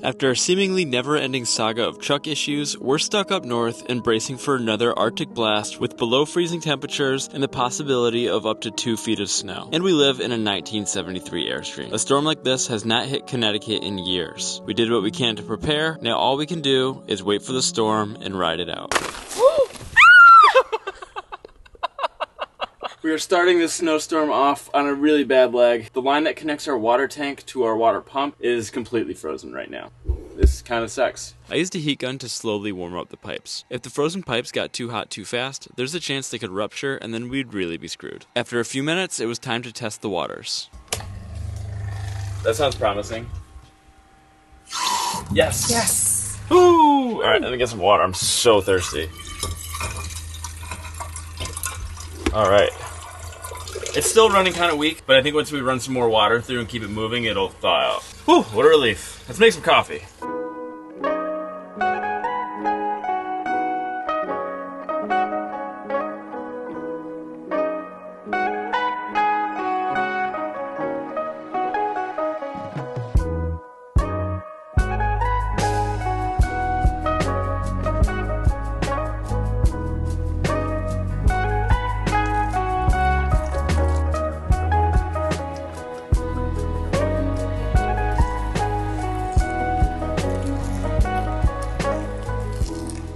After a seemingly never-ending saga of truck issues, we're stuck up north and bracing for another Arctic blast with below freezing temperatures and the possibility of up to 2 feet of snow. And we live in a 1973 Airstream. A storm like this has not hit Connecticut in years. We did what we can to prepare, now all we can do is wait for the storm and ride it out. We are starting this snowstorm off on a really bad leg. The line that connects our water tank to our water pump is completely frozen right now. This kind of sucks. I used a heat gun to slowly warm up the pipes. If the frozen pipes got too hot too fast, there's a chance they could rupture and then we'd really be screwed. After a few minutes, it was time to test the waters. That sounds promising. Yes! Yes! Woo! Alright, let me get some water. I'm so thirsty. Alright. It's still running kind of weak, but I think once we run some more water through and keep it moving, it'll thaw out. Whew, what a relief. Let's make some coffee.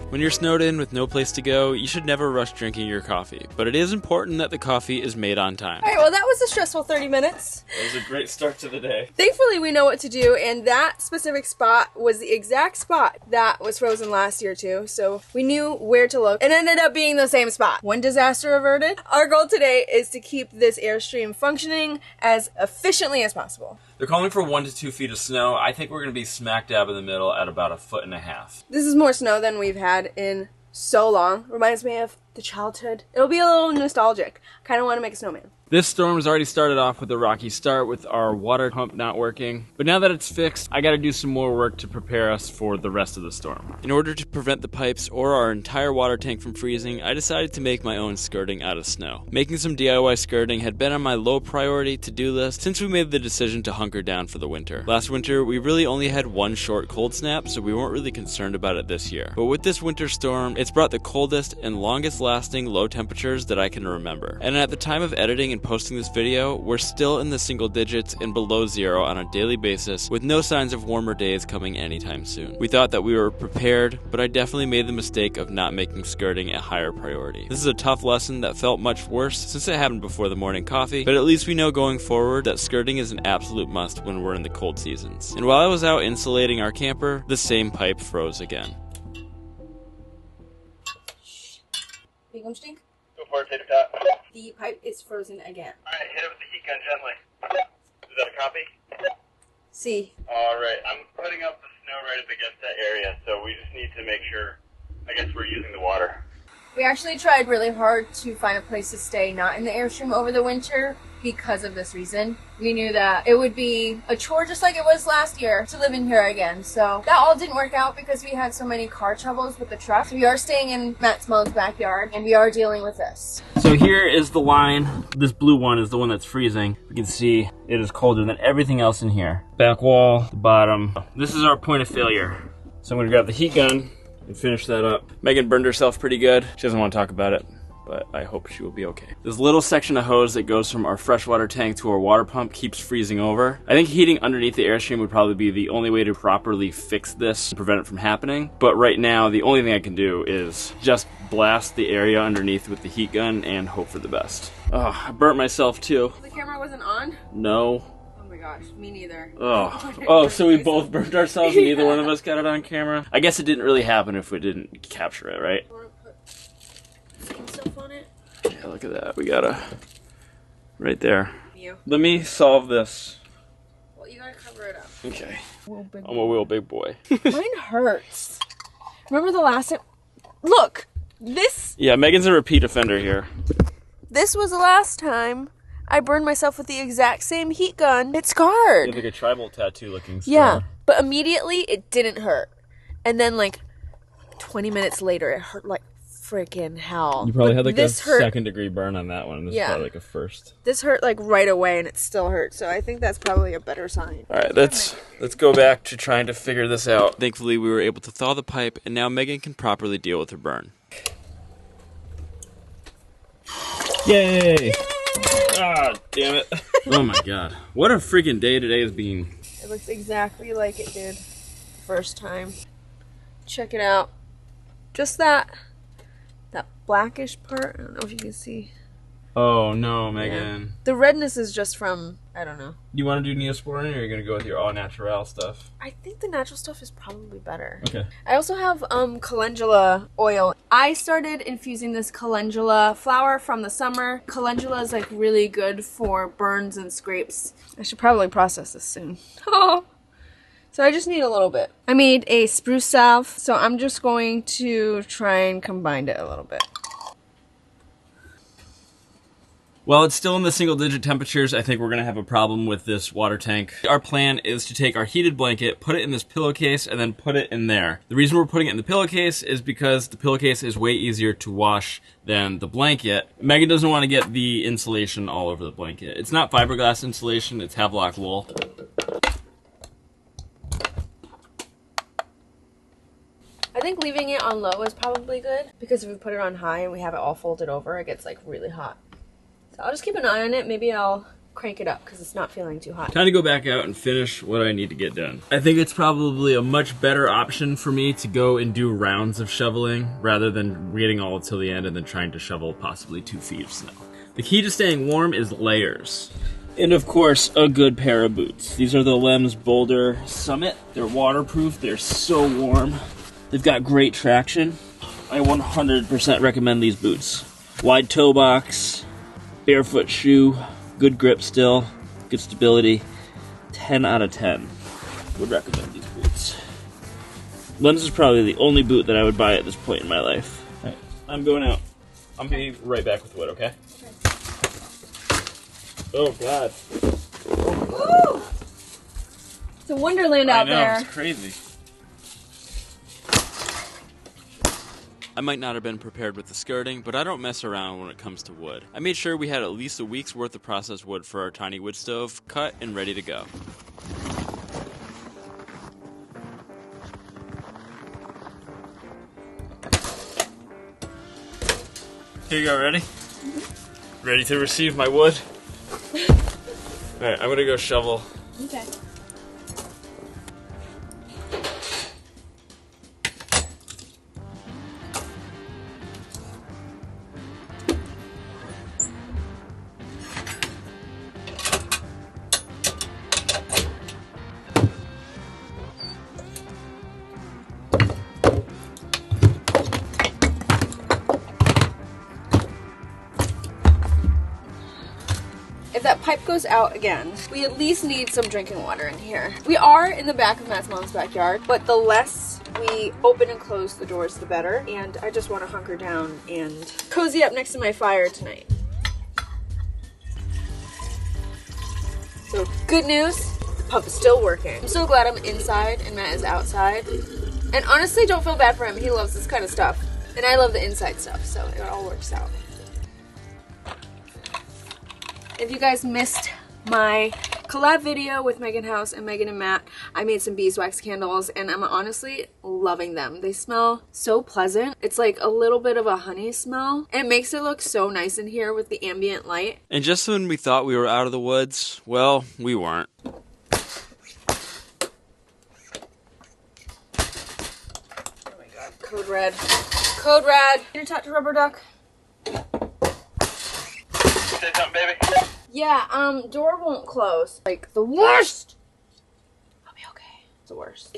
When you're snowed in with no place to go, you should never rush drinking your coffee. But it is important that the coffee is made on time. Alright, well that was a stressful 30 minutes. It was a great start to the day. Thankfully we know what to do, and that specific spot was the exact spot that was frozen last year too. So we knew where to look. It ended up being the same spot. One disaster averted. Our goal today is to keep this Airstream functioning as efficiently as possible. They're calling for 1 to 2 feet of snow. I think we're going to be smack dab in the middle at about 1.5 feet. This is more snow than we've had in so long. Reminds me of the childhood. It'll be a little nostalgic. Kind of want to make a snowman. This storm has already started off with a rocky start with our water pump not working. But now that it's fixed, I gotta do some more work to prepare us for the rest of the storm. In order to prevent the pipes or our entire water tank from freezing, I decided to make my own skirting out of snow. Making some DIY skirting had been on my low priority to-do list since we made the decision to hunker down for the winter. Last winter, we really only had one short cold snap, so we weren't really concerned about it this year. But with this winter storm, it's brought the coldest and longest lasting low temperatures that I can remember. And at the time of editing and posting this video, we're still in the single digits and below zero on a daily basis, with no signs of warmer days coming anytime soon. We thought that we were prepared, but I definitely made the mistake of not making skirting a higher priority. This is a tough lesson that felt much worse since it happened before the morning coffee, but at least we know going forward that skirting is an absolute must when we're in the cold seasons. And while I was out insulating our camper, the same pipe froze again. Big one stink? Go for it, tater tot. The pipe is frozen again. Alright, hit it with the heat gun gently. Is that a copy? See. Alright, I'm putting up the snow right up against that area, so we just need to make sure, I guess we're using the water. We actually tried really hard to find a place to stay not in the Airstream over the winter because of this reason. We knew that it would be a chore just like it was last year to live in here again. So that all didn't work out because we had so many car troubles with the truck. So we are staying in Matt Small's backyard and we are dealing with this. So here is the line. This blue one is the one that's freezing. You can see it is colder than everything else in here. Back wall, the bottom. This is our point of failure. So I'm gonna grab the heat gun and finish that up. Megan burned herself pretty good. She doesn't want to talk about it, but I hope she will be okay. This little section of hose that goes from our freshwater tank to our water pump keeps freezing over. I think heating underneath the Airstream would probably be the only way to properly fix this and prevent it from happening. But right now, the only thing I can do is just blast the area underneath with the heat gun and hope for the best. Oh, I burnt myself too. The camera wasn't on? No. Oh my gosh, me neither. Oh, so we both burnt ourselves and neither one of us got it on camera? I guess it didn't really happen if we didn't capture it, right? Stuff on it. Yeah, look at that. We got right there. You. Let me solve this. Well, you gotta cover it up. Okay. I'm a real big boy. Mine hurts. Remember the last time? Look! This... Yeah, Megan's a repeat offender here. This was the last time I burned myself with the exact same heat gun. It scarred. You have like a tribal tattoo looking scar. Yeah, but immediately it didn't hurt. And then like 20 minutes later it hurt like freaking hell. You probably had like a hurt. second-degree burn on that one. This is probably like a first. This hurt like right away, and it still hurts. So I think that's probably a better sign. All right, let's go back to trying to figure this out. Thankfully, we were able to thaw the pipe, and now Megan can properly deal with her burn. Yay! Yay! Ah, damn it. Oh my god. What a freaking day today has been. It looks exactly like it did first time. Check it out. Just that blackish part. I don't know if you can see. Oh no, Megan. Yeah. The redness is just from, I don't know. Do you want to do Neosporin, or are you going to go with your all-natural stuff? I think the natural stuff is probably better. Okay. I also have calendula oil. I started infusing this calendula flower from the summer. Calendula is like really good for burns and scrapes. I should probably process this soon. So I just need a little bit. I made a spruce salve, so I'm just going to try and combine it a little bit. While it's still in the single-digit temperatures, I think we're going to have a problem with this water tank. Our plan is to take our heated blanket, put it in this pillowcase, and then put it in there. The reason we're putting it in the pillowcase is because the pillowcase is way easier to wash than the blanket. Megan doesn't want to get the insulation all over the blanket. It's not fiberglass insulation, it's Havelock wool. I think leaving it on low is probably good, because if we put it on high and we have it all folded over, it gets like really hot. So I'll just keep an eye on it. Maybe I'll crank it up because it's not feeling too hot. Time to go back out and finish what I need to get done. I think it's probably a much better option for me to go and do rounds of shoveling rather than waiting all till the end and then trying to shovel possibly 2 feet of snow. The key to staying warm is layers. And of course, a good pair of boots. These are the Lems Boulder Summit. They're waterproof, they're so warm. They've got great traction. I 100% recommend these boots. Wide toe box, barefoot shoe, good grip still, good stability. 10 out of 10. Would recommend these boots. Lems is probably the only boot that I would buy at this point in my life. Alright, I'm going out. I'm gonna be right back with wood, okay? Oh god. Woo! It's a wonderland out there. I know, it's crazy. I might not have been prepared with the skirting, but I don't mess around when it comes to wood. I made sure we had at least a week's worth of processed wood for our tiny wood stove, cut and ready to go. Here you go, ready? Mm-hmm. Ready to receive my wood? Alright, I'm gonna go shovel. Okay. If that pipe goes out again, we at least need some drinking water in here. We are in the back of Matt's mom's backyard, but the less we open and close the doors, the better. And I just want to hunker down and cozy up next to my fire tonight. So good news, the pump is still working. I'm so glad I'm inside and Matt is outside. And honestly, don't feel bad for him. He loves this kind of stuff. And I love the inside stuff, so it all works out. If you guys missed my collab video with Megan House and Megan and Matt, I made some beeswax candles and I'm honestly loving them. They smell so pleasant. It's like a little bit of a honey smell and it makes it look so nice in here with the ambient light. And just when we thought we were out of the woods, well, we weren't. Oh my god, code red. Code red. Can you talk to Rubber Duck? Say something, baby. Yeah, door won't close. Like, the worst! I'll be okay. It's the worst.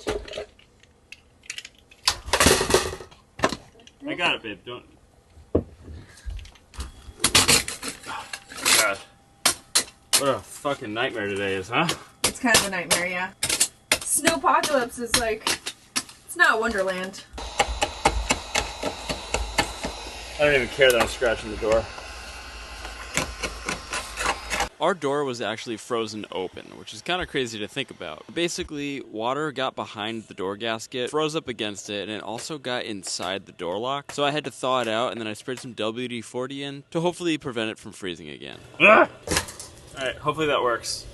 I got it, babe. Don't. God. What a fucking nightmare today is, huh? It's kind of a nightmare, yeah. Snowpocalypse is like, it's not Wonderland. I don't even care that I'm scratching the door. Our door was actually frozen open, which is kind of crazy to think about. Basically, water got behind the door gasket, froze up against it, and it also got inside the door lock. So I had to thaw it out, and then I sprayed some WD-40 in to hopefully prevent it from freezing again. All right, hopefully that works.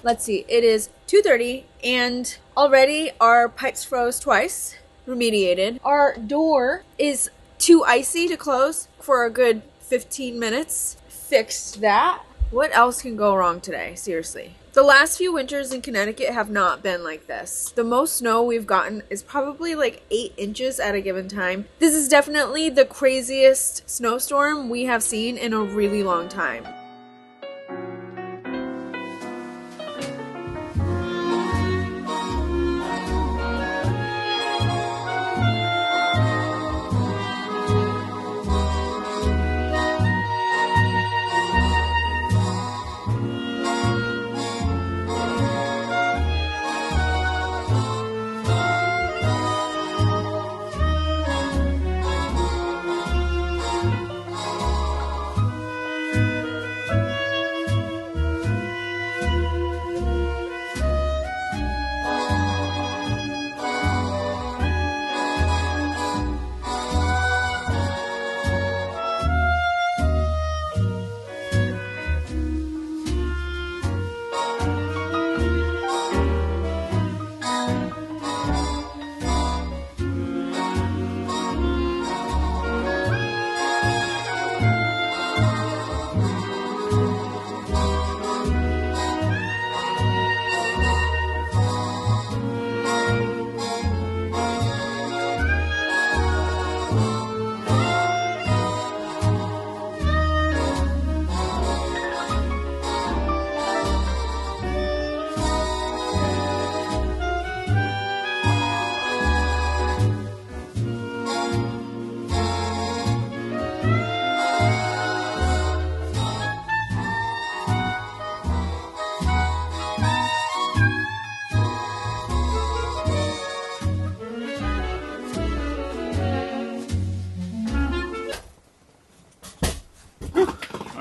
Let's see, it is 2:30 and already our pipes froze twice, remediated. Our door is too icy to close for a good 15 minutes. Fixed that. What else can go wrong today? Seriously. The last few winters in Connecticut have not been like this. The most snow we've gotten is probably like 8 inches at a given time. This is definitely the craziest snowstorm we have seen in a really long time.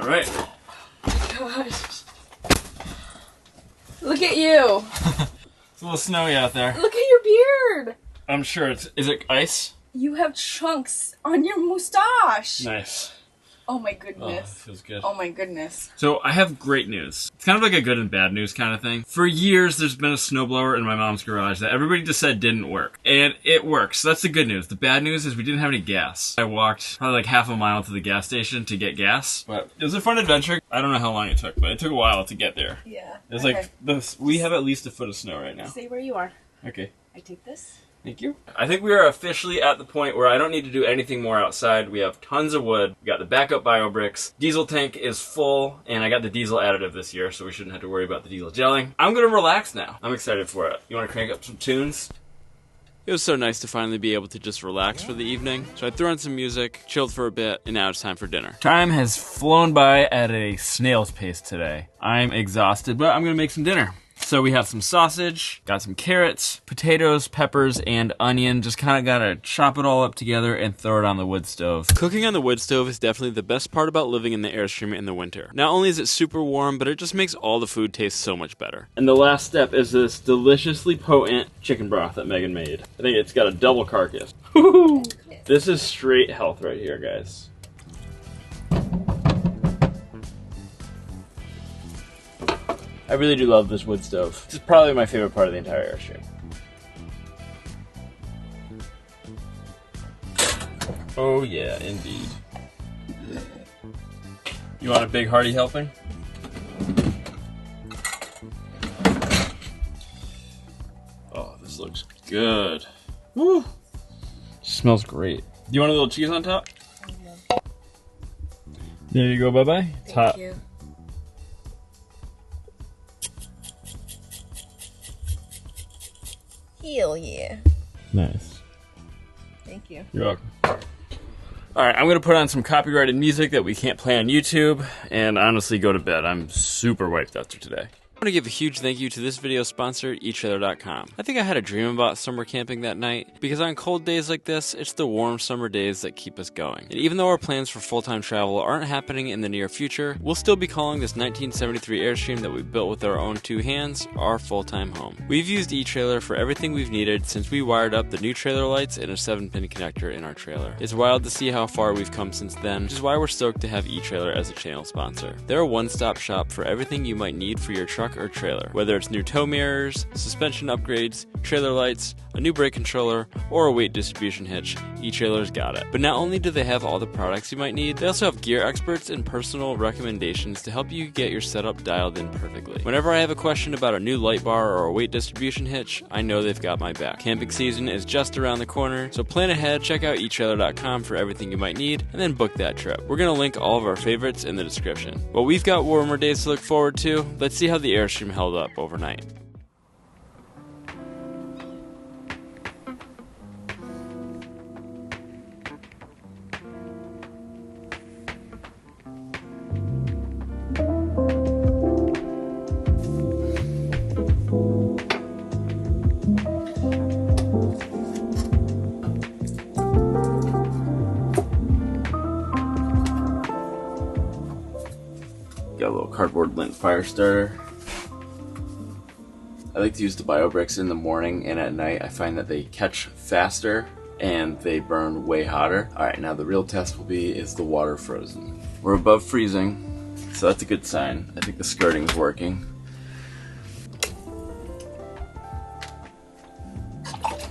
All right. Gosh. Look at you. It's a little snowy out there. Look at your beard. I'm sure it's... Is it ice? You have chunks on your mustache. Nice. Oh my Oh, goodness. feels good. Oh my goodness. So I have great news. It's kind of like a good and bad news kind of thing. For years, there's been a snowblower in my mom's garage that everybody just said didn't work. And it works. So that's the good news. The bad news is we didn't have any gas. I walked probably like half a mile to the gas station to get gas. But it was a fun adventure. I don't know how long it took, but it took a while to get there. Yeah. It was like, we have at least a foot of snow right now. Stay where you are. Okay. I take this. Thank you. I think we are officially at the point where I don't need to do anything more outside. We have tons of wood. We got the backup bio bricks. Diesel tank is full, and I got the diesel additive this year, so we shouldn't have to worry about the diesel gelling. I'm gonna relax now. I'm excited for it. You wanna crank up some tunes? It was so nice to finally be able to just relax for the evening. So I threw on some music, chilled for a bit, and now it's time for dinner. Time has flown by at a snail's pace today. I'm exhausted, but I'm gonna make some dinner. So we have some sausage, got some carrots, potatoes, peppers, and onion. Just kind of gotta chop it all up together and throw it on the wood stove. Cooking on the wood stove is definitely the best part about living in the Airstream in the winter. Not only is it super warm, but it just makes all the food taste so much better. And the last step is this deliciously potent chicken broth that Megan made. I think it's got a double carcass. This is straight health right here, guys. I really do love this wood stove. This is probably my favorite part of the entire Airstream. Oh yeah, indeed. You want a big hearty helping? Oh, this looks good. Woo! Smells great. Do you want a little cheese on top? There you go, bye-bye. It's hot. Thank you. Hell yeah. Nice. Thank you. You're welcome. Alright, I'm gonna put on some copyrighted music that we can't play on YouTube, and honestly go to bed. I'm super wiped out today. I want to give a huge thank you to this video sponsor, eTrailer.com. I think I had a dream about summer camping that night, because on cold days like this, it's the warm summer days that keep us going. And even though our plans for full-time travel aren't happening in the near future, we'll still be calling this 1973 Airstream that we built with our own 2 hands our full-time home. We've used eTrailer for everything we've needed since we wired up the new trailer lights and a 7-pin connector in our trailer. It's wild to see how far we've come since then, which is why we're stoked to have eTrailer as a channel sponsor. They're a one-stop shop for everything you might need for your truck or trailer, whether it's new tow mirrors, suspension upgrades, trailer lights, a new brake controller, or a weight distribution hitch. eTrailer's got it. But not only do they have all the products you might need, they also have gear experts and personal recommendations to help you get your setup dialed in perfectly. Whenever I have a question about a new light bar or a weight distribution hitch, I know they've got my back. Camping season is just around the corner, so plan ahead, check out eTrailer.com for everything you might need, and then book that trip. We're going to link all of our favorites in the description. Well, we've got warmer days to look forward to. Let's see how the Airstream held up overnight. Got a little cardboard lint fire starter. I like to use the bio bricks in the morning and at night. I find that they catch faster and they burn way hotter. Alright, now the real test will be, is the water frozen? We're above freezing, so that's a good sign. I think the skirting's working.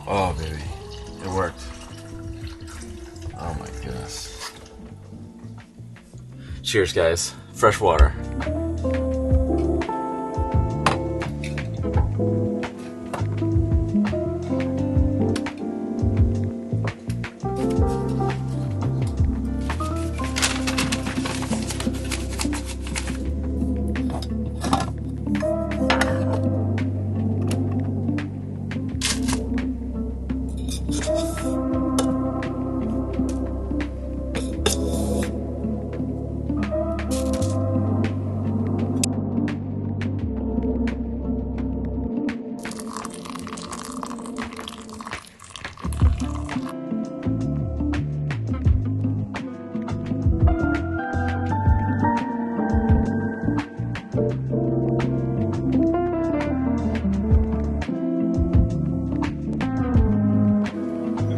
Oh baby, it worked. Oh my goodness. Cheers guys, fresh water.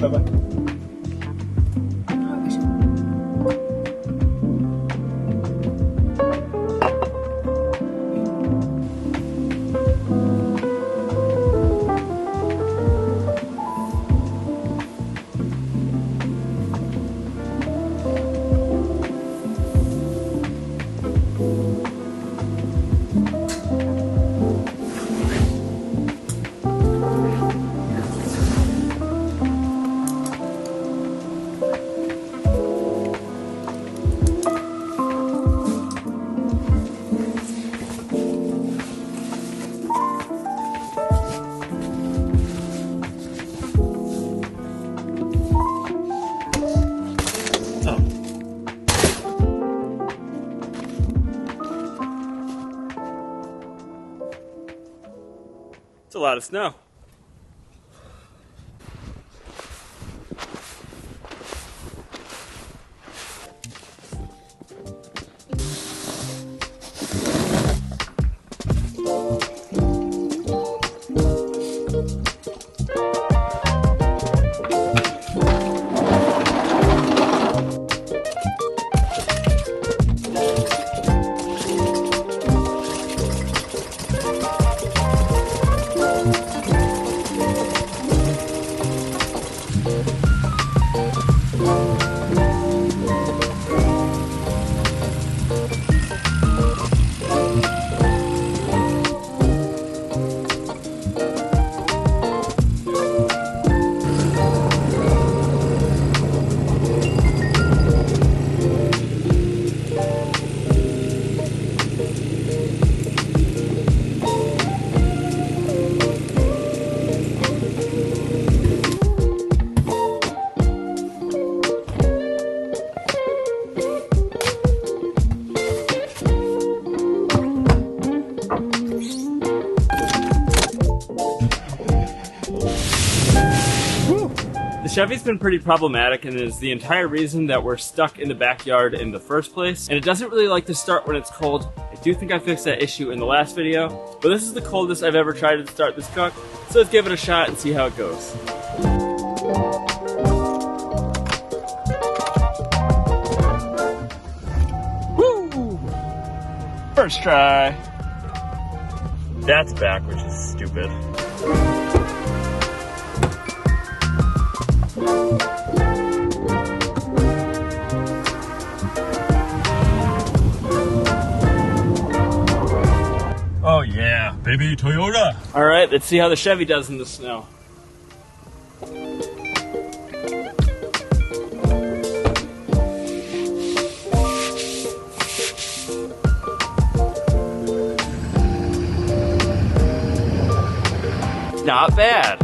Bye-bye. It's a lot of snow. Chevy's been pretty problematic and is the entire reason that we're stuck in the backyard in the first place. And it doesn't really like to start when it's cold. I do think I fixed that issue in the last video, but this is the coldest I've ever tried to start this truck. So let's give it a shot and see how it goes. Woo! First try. That's back, which is stupid. Oh yeah, baby Toyota. All right, let's see how the Chevy does in the snow. Not bad.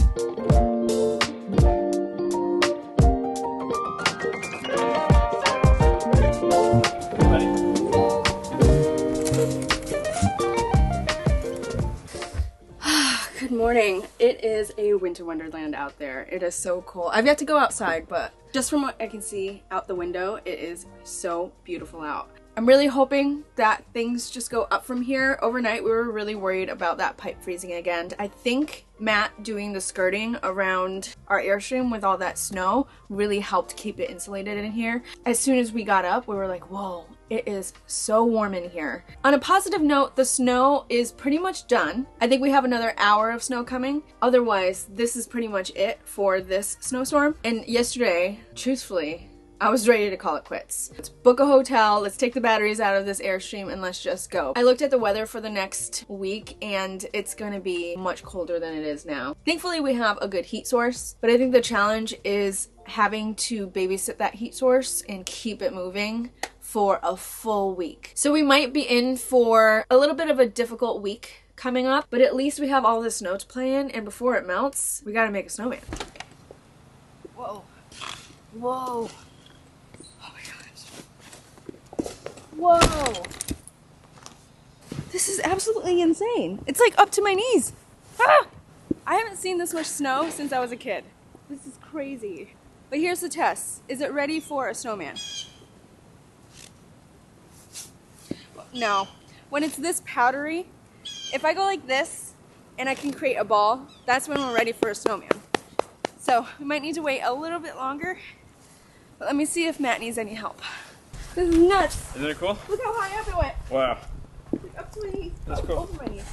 Good morning. It is a winter wonderland out there. It is so cool. I've yet to go outside, but just from what I can see out the window, it is so beautiful out. I'm really hoping that things just go up from here. Overnight, we were really worried about that pipe freezing again. I think Matt doing the skirting around our Airstream with all that snow really helped keep it insulated in here. As soon as we got up, we were like, whoa, it is so warm in here. On a positive note, the snow is pretty much done. I think we have another hour of snow coming. Otherwise, this is pretty much it for this snowstorm. And yesterday, truthfully, I was ready to call it quits. Let's book a hotel, let's take the batteries out of this Airstream, and let's just go. I looked at the weather for the next week, and it's gonna be much colder than it is now. Thankfully, we have a good heat source, but I think the challenge is having to babysit that heat source and keep it moving for a full week. So we might be in for a little bit of a difficult week coming up, but at least we have all the snow to play in, and before it melts, we gotta make a snowman. Whoa. Whoa. Whoa! This is absolutely insane. It's like up to my knees. Ah! I haven't seen this much snow since I was a kid. This is crazy. But here's the test. Is it ready for a snowman? No. When it's this powdery, if I go like this and I can create a ball, that's when we're ready for a snowman. So we might need to wait a little bit longer. But let me see if Matt needs any help. This is nuts. Isn't it cool? Look how high up it went. Wow. Like up to my knees. That's cool. Over my knees.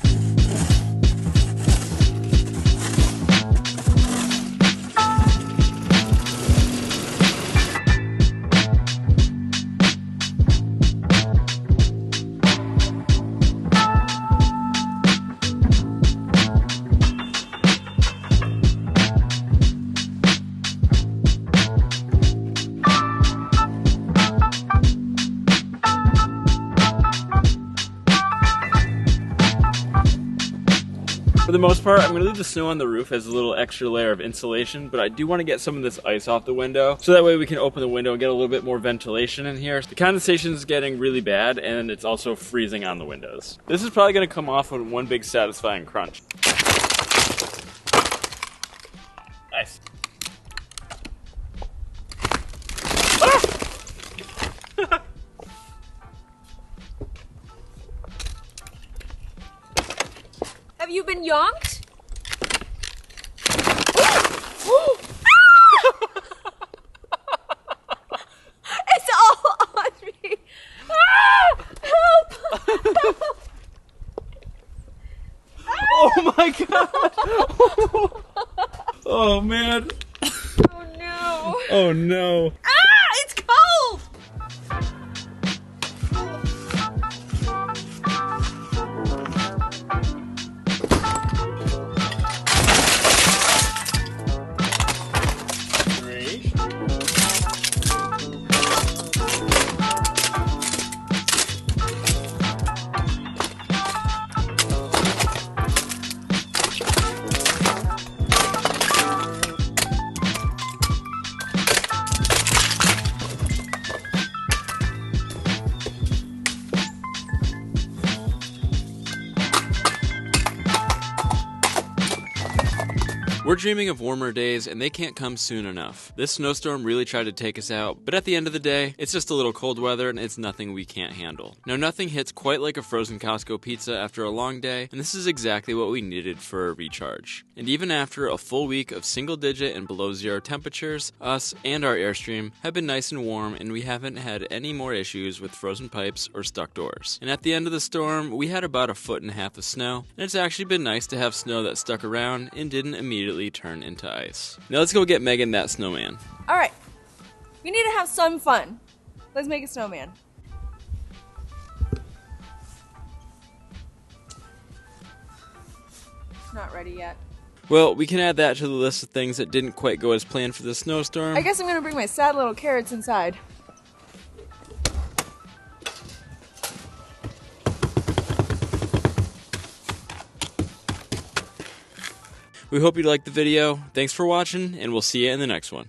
For the most part, I'm going to leave the snow on the roof as a little extra layer of insulation, but I do want to get some of this ice off the window, so that way we can open the window and get a little bit more ventilation in here. The condensation is getting really bad, and it's also freezing on the windows. This is probably going to come off with one big satisfying crunch. Nice. Have you been yonked? It's all on me. Help! Help! Oh my god! Oh man. Oh no. Oh no. Ah! It's cold! We're dreaming of warmer days, and they can't come soon enough. This snowstorm really tried to take us out, but at the end of the day, it's just a little cold weather and it's nothing we can't handle. Now, nothing hits quite like a frozen Costco pizza after a long day, and this is exactly what we needed for a recharge. And even after a full week of single-digit and below zero temperatures, us and our Airstream have been nice and warm, and we haven't had any more issues with frozen pipes or stuck doors. And at the end of the storm, we had about 1.5 feet of snow, and it's actually been nice to have snow that stuck around and didn't immediately turn into ice. Now let's go get Megan that snowman. All right, we need to have some fun. Let's make a snowman. Not ready yet. Well, we can add that to the list of things that didn't quite go as planned for the snowstorm. I guess I'm gonna bring my sad little carrots inside. We hope you liked the video. Thanks for watching, and we'll see you in the next one.